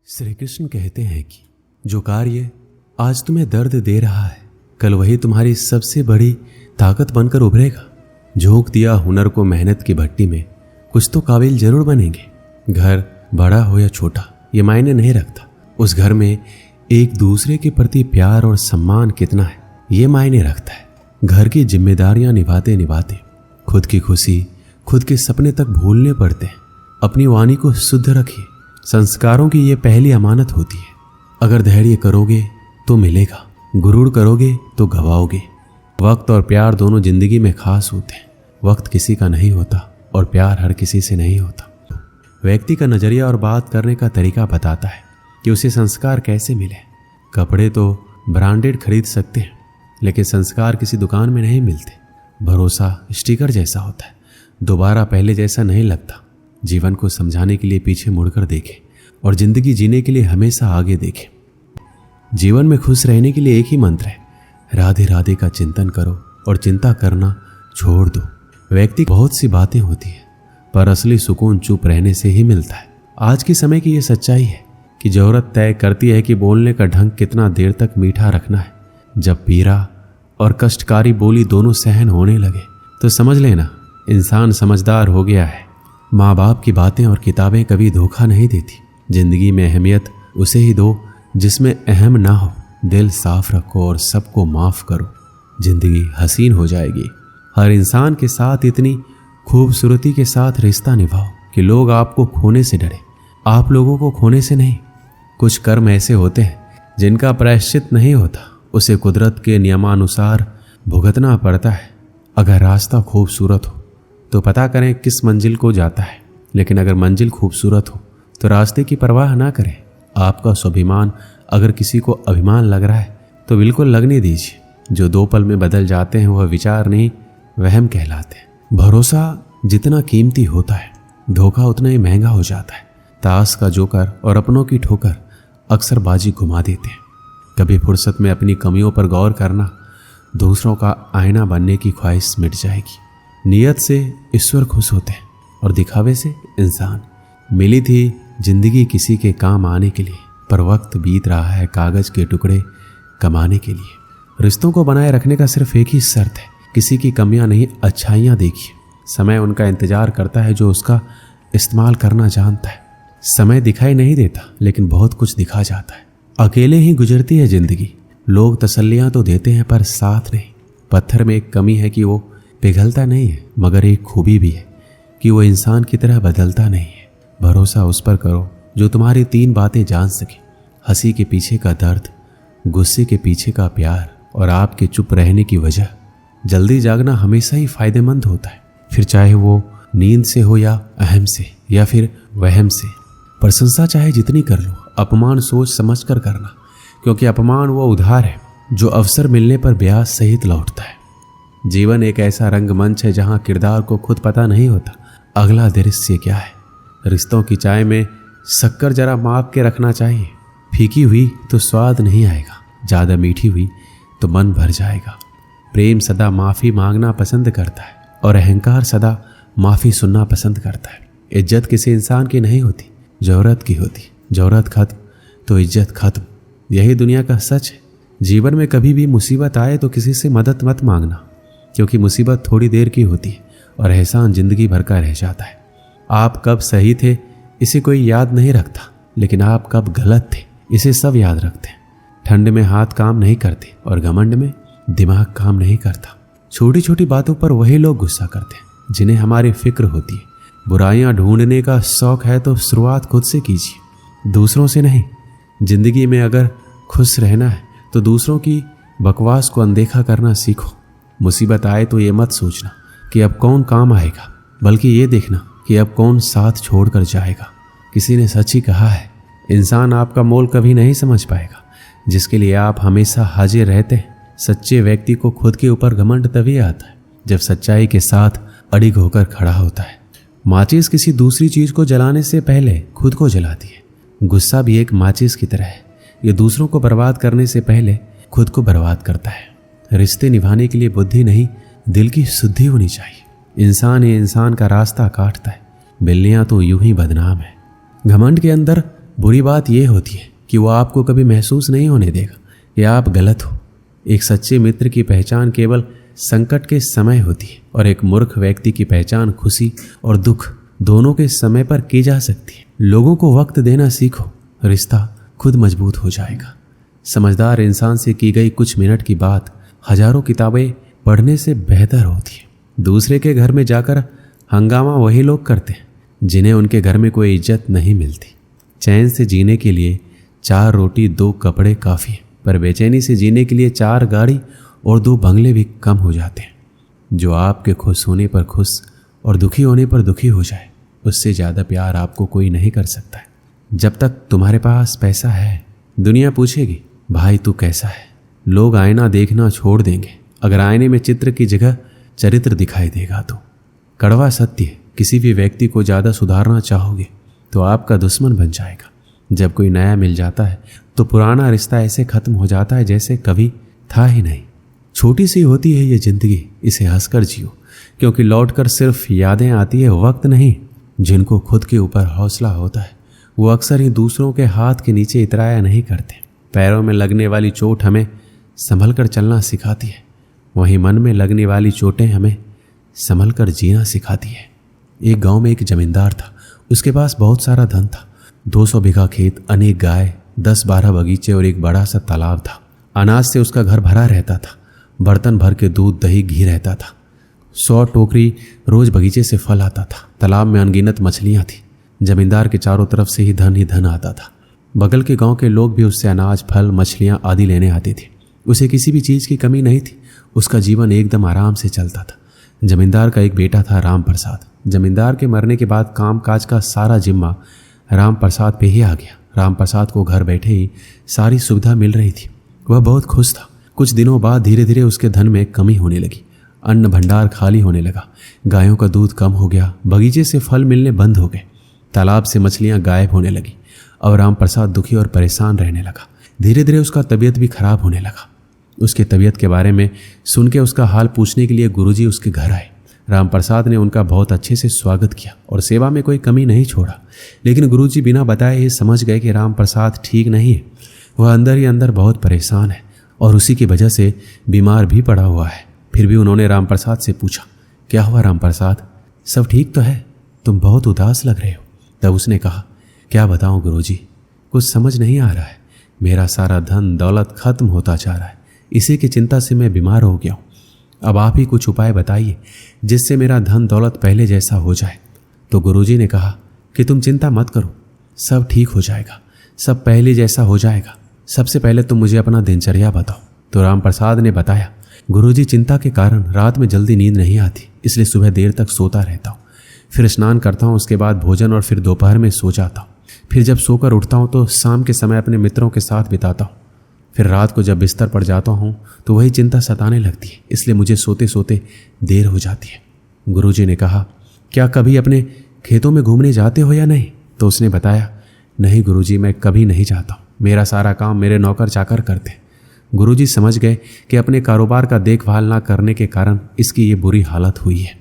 श्री कृष्ण कहते हैं कि जो कार्य आज तुम्हें दर्द दे रहा है, कल वही तुम्हारी सबसे बड़ी ताकत बनकर उभरेगा। झोंक दिया हुनर को मेहनत की भट्टी में, कुछ तो काबिल जरूर बनेंगे। घर बड़ा हो या छोटा ये मायने नहीं रखता, उस घर में एक दूसरे के प्रति प्यार और सम्मान कितना है ये मायने रखता है। घर की जिम्मेदारियां निभाते निभाते खुद की खुशी, खुद के सपने तक भूलने पड़ते हैं। अपनी वाणी को शुद्ध रखिए, संस्कारों की ये पहली अमानत होती है। अगर धैर्य करोगे तो मिलेगा, गुरूर करोगे तो गवाओगे। वक्त और प्यार दोनों जिंदगी में खास होते हैं। वक्त किसी का नहीं होता और प्यार हर किसी से नहीं होता। व्यक्ति का नजरिया और बात करने का तरीका बताता है कि उसे संस्कार कैसे मिले। कपड़े तो ब्रांडेड खरीद सकते हैं, लेकिन संस्कार किसी दुकान में नहीं मिलते। भरोसा स्टिकर जैसा होता है, दोबारा पहले जैसा नहीं लगता। जीवन को समझाने के लिए पीछे मुड़कर देखें और जिंदगी जीने के लिए हमेशा आगे देखें। जीवन में खुश रहने के लिए एक ही मंत्र है, राधे राधे का चिंतन करो और चिंता करना छोड़ दो। व्यक्ति बहुत सी बातें होती है, पर असली सुकून चुप रहने से ही मिलता है। आज के समय की ये सच्चाई है कि जरूरत तय करती है कि बोलने का ढंग कितना देर तक मीठा रखना है। जब पीरा और कष्टकारी बोली दोनों सहन होने लगे तो समझ लेना इंसान समझदार हो गया है। माँ बाप की बातें और किताबें कभी धोखा नहीं देती। जिंदगी में अहमियत उसे ही दो जिसमें अहम ना हो। दिल साफ रखो और सबको माफ करो, जिंदगी हसीन हो जाएगी। हर इंसान के साथ इतनी खूबसूरती के साथ रिश्ता निभाओ कि लोग आपको खोने से डरे, आप लोगों को खोने से नहीं। कुछ कर्म ऐसे होते हैं जिनका प्रायश्चित नहीं होता, उसे कुदरत के नियमानुसार भुगतना पड़ता है। अगर रास्ता खूबसूरत हो तो पता करें किस मंजिल को जाता है, लेकिन अगर मंजिल खूबसूरत हो तो रास्ते की परवाह ना करें। आपका स्वाभिमान अगर किसी को अभिमान लग रहा है तो बिल्कुल लगने दीजिए। जो 2 पल में बदल जाते हैं वह विचार नहीं, वहम कहलाते हैं। भरोसा जितना कीमती होता है, धोखा उतना ही महंगा हो जाता है। ताश का जोकर और अपनों की ठोकर अक्सर बाजी घुमा देते हैं। कभी फुर्सत में अपनी कमियों पर गौर करना, दूसरों का आईना बनने की ख्वाहिश मिट जाएगी। नियत से ईश्वर खुश होते हैं और दिखावे से इंसान। मिली थी जिंदगी किसी के काम आने के लिए, पर वक्त बीत रहा है कागज के टुकड़े कमाने के लिए। रिश्तों को बनाए रखने का सिर्फ एक ही शर्त है, किसी की कमियां नहीं अच्छाइयां देखिए। समय उनका इंतजार करता है जो उसका इस्तेमाल करना जानता है। समय दिखाई नहीं देता, लेकिन बहुत कुछ दिखा जाता है। अकेले ही गुजरती है जिंदगी। लोग तसल्लियां तो देते हैं पर साथ नहीं। पत्थर में एक कमी है कि वो पिघलता नहीं है, मगर एक खूबी भी है कि वो इंसान की तरह बदलता नहीं है। भरोसा उस पर करो जो तुम्हारी 3 बातें जान सके, हंसी के पीछे का दर्द, गुस्से के पीछे का प्यार और आपके चुप रहने की वजह। जल्दी जागना हमेशा ही फायदेमंद होता है, फिर चाहे वो नींद से हो या अहम से या फिर वहम से। प्रशंसा चाहे जितनी कर लो, अपमान सोच समझ कर करना, क्योंकि अपमान वो उधार है जो अवसर मिलने पर ब्याज सहित लौटता है। जीवन एक ऐसा रंगमंच है जहां किरदार को खुद पता नहीं होता अगला दृश्य क्या है। रिश्तों की चाय में शक्कर जरा माप के रखना चाहिए। फीकी हुई तो स्वाद नहीं आएगा, ज़्यादा मीठी हुई तो मन भर जाएगा। प्रेम सदा माफ़ी मांगना पसंद करता है और अहंकार सदा माफ़ी सुनना पसंद करता है। इज्जत किसी इंसान की नहीं होती, ज़रूरत की होती। ज़रूरत खत्म तो इज्जत खत्म, यही दुनिया का सच है। जीवन में कभी भी मुसीबत आए तो किसी से मदद मत मांगना, क्योंकि मुसीबत थोड़ी देर की होती है और एहसान जिंदगी भर का रह जाता है। आप कब सही थे इसे कोई याद नहीं रखता, लेकिन आप कब गलत थे इसे सब याद रखते हैं। ठंड में हाथ काम नहीं करते और घमंड में दिमाग काम नहीं करता। छोटी छोटी बातों पर वही लोग गुस्सा करते हैं जिन्हें हमारी फिक्र होती है। बुराइयां ढूंढने का शौक है तो शुरुआत खुद से कीजिए, दूसरों से नहीं। जिंदगी में अगर खुश रहना है तो दूसरों की बकवास को अनदेखा करना सीखो। मुसीबत आए तो ये मत सोचना कि अब कौन काम आएगा, बल्कि ये देखना कि अब कौन साथ छोड़कर जाएगा। किसी ने सच ही कहा है, इंसान आपका मोल कभी नहीं समझ पाएगा जिसके लिए आप हमेशा हाजिर रहते हैं। सच्चे व्यक्ति को खुद के ऊपर घमंड तभी आता है जब सच्चाई के साथ अड़िग होकर खड़ा होता है। माचिस किसी दूसरी चीज को जलाने से पहले खुद को जलाती है। गुस्सा भी एक माचिस की तरह है, ये दूसरों को बर्बाद करने से पहले खुद को बर्बाद करता है। रिश्ते निभाने के लिए बुद्धि नहीं, दिल की शुद्धि होनी चाहिए। इंसान ही इंसान का रास्ता काटता है, बिल्लियां तो यूं ही बदनाम है। घमंड के अंदर बुरी बात यह होती है कि वो आपको कभी महसूस नहीं होने देगा कि आप गलत हो। एक सच्चे मित्र की पहचान केवल संकट के समय होती है और एक मूर्ख व्यक्ति की पहचान खुशी और दुख दोनों के समय पर की जा सकती है। लोगों को वक्त देना सीखो, रिश्ता खुद मजबूत हो जाएगा। समझदार इंसान से की गई कुछ मिनट की बात हजारों किताबें पढ़ने से बेहतर होती है। दूसरे के घर में जाकर हंगामा वही लोग करते हैं जिन्हें उनके घर में कोई इज्जत नहीं मिलती। चैन से जीने के लिए 4 रोटी 2 कपड़े काफ़ी है, पर बेचैनी से जीने के लिए 4 गाड़ी और 2 बंगले भी कम हो जाते हैं। जो आपके खुश होने पर खुश और दुखी होने पर दुखी हो जाए, उससे ज़्यादा प्यार आपको कोई नहीं कर सकता है। जब तक तुम्हारे पास पैसा है, दुनिया पूछेगी भाई तू कैसा है। लोग आईना देखना छोड़ देंगे अगर आईने में चित्र की जगह चरित्र दिखाई देगा तो। कड़वा सत्य, किसी भी व्यक्ति को ज़्यादा सुधारना चाहोगे तो आपका दुश्मन बन जाएगा। जब कोई नया मिल जाता है तो पुराना रिश्ता ऐसे खत्म हो जाता है जैसे कभी था ही नहीं। छोटी सी होती है ये जिंदगी, इसे हंसकर जियो, क्योंकि लौटकर सिर्फ यादें आती है, वक्त नहीं। जिनको खुद के ऊपर हौसला होता है वो अक्सर ही दूसरों के हाथ के नीचे इतराया नहीं करते। पैरों में लगने वाली चोट हमें संभल कर चलना सिखाती है, वहीं मन में लगने वाली चोटें हमें संभल कर जीना सिखाती है। एक गांव में एक जमींदार था। उसके पास बहुत सारा धन था। 200 बीघा खेत, अनेक गाय, 10-12 बगीचे और एक बड़ा सा तालाब था। अनाज से उसका घर भरा रहता था। बर्तन भर के दूध, दही, घी रहता था। 100 टोकरी रोज बगीचे से फल आता था। तालाब में अनगिनत मछलियां थी। जमींदार के चारों तरफ से ही धन आता था। बगल के गांव के लोग भी उससे अनाज, फल, मछलियां आदि लेने आते थे। उसे किसी भी चीज़ की कमी नहीं थी। उसका जीवन एकदम आराम से चलता था। जमींदार का एक बेटा था, राम प्रसाद। जमींदार के मरने के बाद काम काज का सारा जिम्मा राम प्रसाद पे ही आ गया। राम प्रसाद को घर बैठे ही सारी सुविधा मिल रही थी। वह बहुत खुश था। कुछ दिनों बाद धीरे धीरे उसके धन में कमी होने लगी। अन्न भंडार खाली होने लगा। गायों का दूध कम हो गया। बगीचे से फल मिलने बंद हो गए। तालाब से मछलियां गायब होने लगी। और राम प्रसाद दुखी और परेशान रहने लगा। धीरे धीरे उसका तबीयत भी खराब होने लगा। उसके तबीयत के बारे में सुन के उसका हाल पूछने के लिए गुरुजी उसके घर आए। राम प्रसाद ने उनका बहुत अच्छे से स्वागत किया और सेवा में कोई कमी नहीं छोड़ा। लेकिन गुरुजी बिना बताए ही समझ गए कि राम प्रसाद ठीक नहीं है। वह अंदर ही अंदर बहुत परेशान है और उसी की वजह से बीमार भी पड़ा हुआ है। फिर भी उन्होंने राम प्रसाद से पूछा, क्या हुआ राम प्रसाद, सब ठीक तो है? तुम बहुत उदास लग रहे हो। तब उसने कहा, क्या बताऊं गुरुजी, कुछ समझ नहीं आ रहा है। मेरा सारा धन दौलत खत्म होता जा रहा है। इसी की चिंता से मैं बीमार हो गया हूँ। अब आप ही कुछ उपाय बताइए जिससे मेरा धन दौलत पहले जैसा हो जाए। तो गुरुजी ने कहा कि तुम चिंता मत करो, सब ठीक हो जाएगा, सब पहले जैसा हो जाएगा। सबसे पहले तुम मुझे अपना दिनचर्या बताओ। तो राम प्रसाद ने बताया, गुरुजी चिंता के कारण रात में जल्दी नींद नहीं आती, इसलिए सुबह देर तक सोता रहता हूँ। फिर स्नान करता हूँ, उसके बाद भोजन और फिर दोपहर में सो जाता हूँ। फिर जब सोकर उठता हूँ तो शाम के समय अपने मित्रों के साथ बिताता हूँ। फिर रात को जब बिस्तर पर जाता हूँ तो वही चिंता सताने लगती है, इसलिए मुझे सोते सोते देर हो जाती है। गुरुजी ने कहा, क्या कभी अपने खेतों में घूमने जाते हो या नहीं? तो उसने बताया, नहीं गुरुजी, मैं कभी नहीं जाता, मेरा सारा काम मेरे नौकर चाकर करते। गुरुजी समझ गए कि अपने कारोबार का देखभाल ना करने के कारण इसकी ये बुरी हालत हुई है।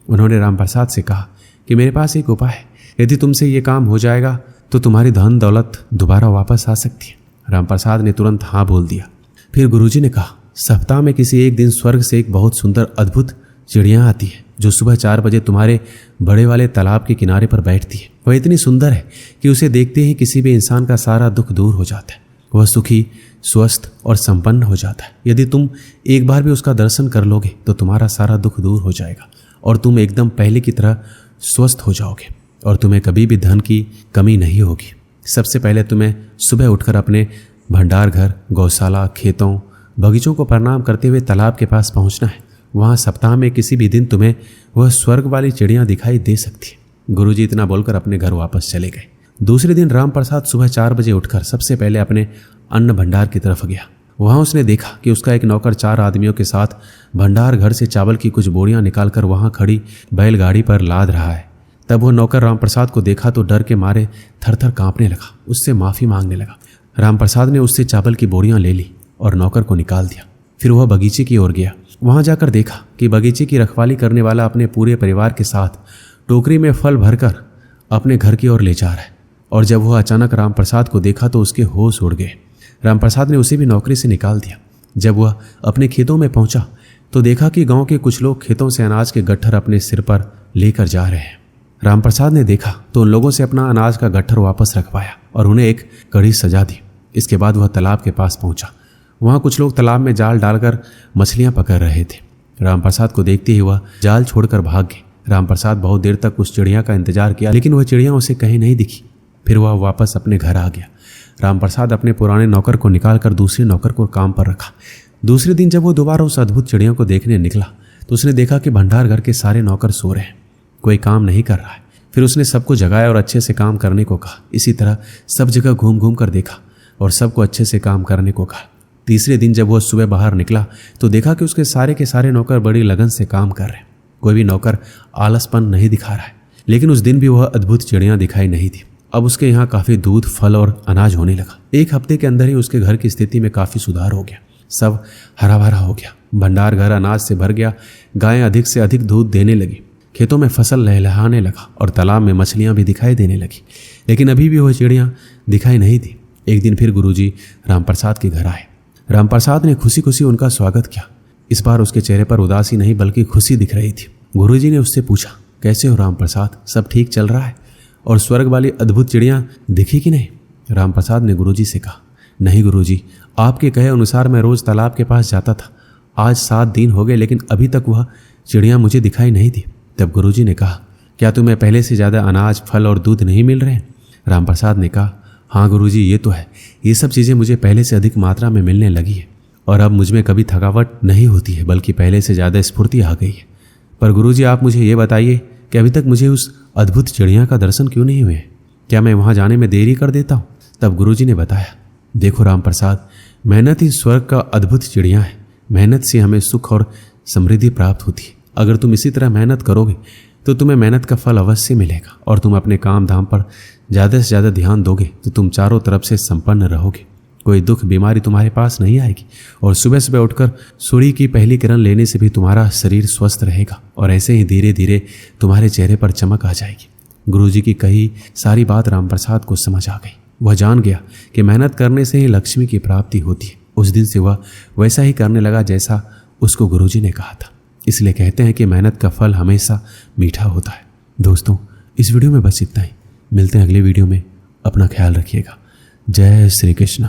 उन्होंने राम प्रसाद से कहा कि मेरे पास एक उपाय है, यदि तुमसे ये काम हो जाएगा तो तुम्हारी धन दौलत दोबारा वापस आ सकती है। राम प्रसाद ने तुरंत हाँ बोल दिया। फिर गुरुजी ने कहा, सप्ताह में किसी एक दिन स्वर्ग से एक बहुत सुंदर अद्भुत चिड़िया आती है जो सुबह 4 बजे तुम्हारे बड़े वाले तालाब के किनारे पर बैठती है। वह इतनी सुंदर है कि उसे देखते ही किसी भी इंसान का सारा दुख दूर हो जाता है। वह सुखी, स्वस्थ और संपन्न हो जाता है। यदि तुम एक बार भी उसका दर्शन कर लोगे तो तुम्हारा सारा दुख दूर हो जाएगा और तुम एकदम पहले की तरह स्वस्थ हो जाओगे और तुम्हें कभी भी धन की कमी नहीं होगी। सबसे पहले तुम्हें सुबह उठकर अपने भंडार घर, गौशाला, खेतों, बगीचों को प्रणाम करते हुए तालाब के पास पहुंचना है। वहां सप्ताह में किसी भी दिन तुम्हें वह स्वर्ग वाली चिड़ियां दिखाई दे सकती है। गुरुजी इतना बोलकर अपने घर वापस चले गए। दूसरे दिन राम प्रसाद सुबह 4 बजे उठकर सबसे पहले अपने अन्न भंडार की तरफ गया। वहां उसने देखा कि उसका एक नौकर 4 आदमियों के साथ भंडार घर से चावल की कुछ बोरियां निकालकर वहां खड़ी बैलगाड़ी पर लाद रहा है। तब वह नौकर राम प्रसाद को देखा तो डर के मारे थर-थर कांपने लगा। उससे माफ़ी मांगने लगा। राम प्रसाद ने उससे चावल की बोरियां ले ली और नौकर को निकाल दिया। फिर वह बगीचे की ओर गया। वहां जाकर देखा कि बगीचे की रखवाली करने वाला अपने पूरे परिवार के साथ टोकरी में फल भरकर अपने घर की ओर ले जा रहा है। और जब वह अचानक रामप्रसाद को देखा तो उसके होश उड़ गए। रामप्रसाद ने उसे भी नौकरी से निकाल दिया। जब वह अपने खेतों में पहुंचा तो देखा कि गांव के कुछ लोग खेतों से अनाज के गट्ठर अपने सिर पर लेकर जा रहे हैं। रामप्रसाद ने देखा तो उन लोगों से अपना अनाज का गट्ठर वापस रखवाया और उन्हें एक कड़ी सजा दी। इसके बाद वह तालाब के पास पहुंचा। वहां कुछ लोग तालाब में जाल डालकर मछलियां पकड़ रहे थे। रामप्रसाद को देखते ही वह जाल छोड़कर भाग गए। रामप्रसाद बहुत देर तक उस चिड़िया का इंतजार किया, लेकिन वह चिड़िया उसे कहीं नहीं दिखी। फिर वह वापस अपने घर आ गया। रामप्रसाद अपने पुराने नौकर को निकालकर दूसरे नौकर को काम पर रखा। दूसरे दिन जब वो दोबारा उस अद्भुत चिड़िया को देखने निकला तो उसने देखा कि भंडार घर के सारे नौकर सो रहे हैं, कोई काम नहीं कर रहा है। फिर उसने सबको जगाया और अच्छे से काम करने को कहा। इसी तरह सब जगह घूम घूम कर देखा और सबको अच्छे से काम करने को कहा। तीसरे दिन जब वह सुबह बाहर निकला तो देखा कि उसके सारे के सारे नौकर बड़ी लगन से काम कर रहे हैं। कोई भी नौकर आलसपन नहीं दिखा रहा है। लेकिन उस दिन भी वह अद्भुत चिड़िया दिखाई नहीं थी। अब उसके यहाँ काफ़ी दूध, फल और अनाज होने लगा। एक हफ्ते के अंदर ही उसके घर की स्थिति में काफ़ी सुधार हो गया। सब हरा भरा हो गया। भंडार घर अनाज से भर गया। गायें अधिक से अधिक दूध देने लगी। खेतों में फसल लहलहाने लगा और तालाब में मछलियां भी दिखाई देने लगी। लेकिन अभी भी वह चिड़ियां दिखाई नहीं थी। एक दिन फिर गुरुजी रामप्रसाद के घर आए। रामप्रसाद ने खुशी खुशी उनका स्वागत किया। इस बार उसके चेहरे पर उदासी नहीं बल्कि खुशी दिख रही थी। गुरुजी ने उससे पूछा, कैसे हो रामप्रसाद, सब ठीक चल रहा है? और स्वर्ग वाली अद्भुत चिड़ियां दिखी कि नहीं? रामप्रसाद ने गुरुजी से कहा, नहीं गुरुजी, आपके कहे अनुसार मैं रोज तालाब के पास जाता था। आज 7 दिन हो गए लेकिन अभी तक वह चिड़ियां मुझे दिखाई नहीं दी। तब गुरुजी ने कहा, क्या तुम्हें पहले से ज़्यादा अनाज, फल और दूध नहीं मिल रहे हैं? रामप्रसाद ने कहा, हाँ गुरुजी, ये तो है। ये सब चीज़ें मुझे पहले से अधिक मात्रा में मिलने लगी है और अब मुझमें कभी थकावट नहीं होती है, बल्कि पहले से ज़्यादा स्फूर्ति आ गई है। पर गुरुजी, आप मुझे ये बताइए कि अभी तक मुझे उस अद्भुत चिड़िया का दर्शन क्यों नहीं हुए? क्या मैं वहाँ जाने में देरी कर देता हूँ? तब गुरुजी ने बताया, देखो रामप्रसाद, मेहनत ही स्वर्ग का अद्भुत चिड़िया है। मेहनत से हमें सुख और समृद्धि प्राप्त होती है। अगर तुम इसी तरह मेहनत करोगे तो तुम्हें मेहनत का फल अवश्य मिलेगा और तुम अपने काम धाम पर ज़्यादा से ज़्यादा ध्यान दोगे तो तुम चारों तरफ से संपन्न रहोगे। कोई दुख बीमारी तुम्हारे पास नहीं आएगी और सुबह सुबह उठकर सूर्य की पहली किरण लेने से भी तुम्हारा शरीर स्वस्थ रहेगा और ऐसे ही धीरे धीरे तुम्हारे चेहरे पर चमक आ जाएगी। गुरुजी की कही सारी बात रामप्रसाद को समझ आ गई। वह जान गया कि मेहनत करने से ही लक्ष्मी की प्राप्ति होती है। उस दिन से वह वैसा ही करने लगा जैसा उसको गुरुजी ने कहा था। इसलिए कहते हैं कि मेहनत का फल हमेशा मीठा होता है। दोस्तों, इस वीडियो में बस इतना ही। मिलते हैं अगले वीडियो में। अपना ख्याल रखिएगा। जय श्री कृष्ण।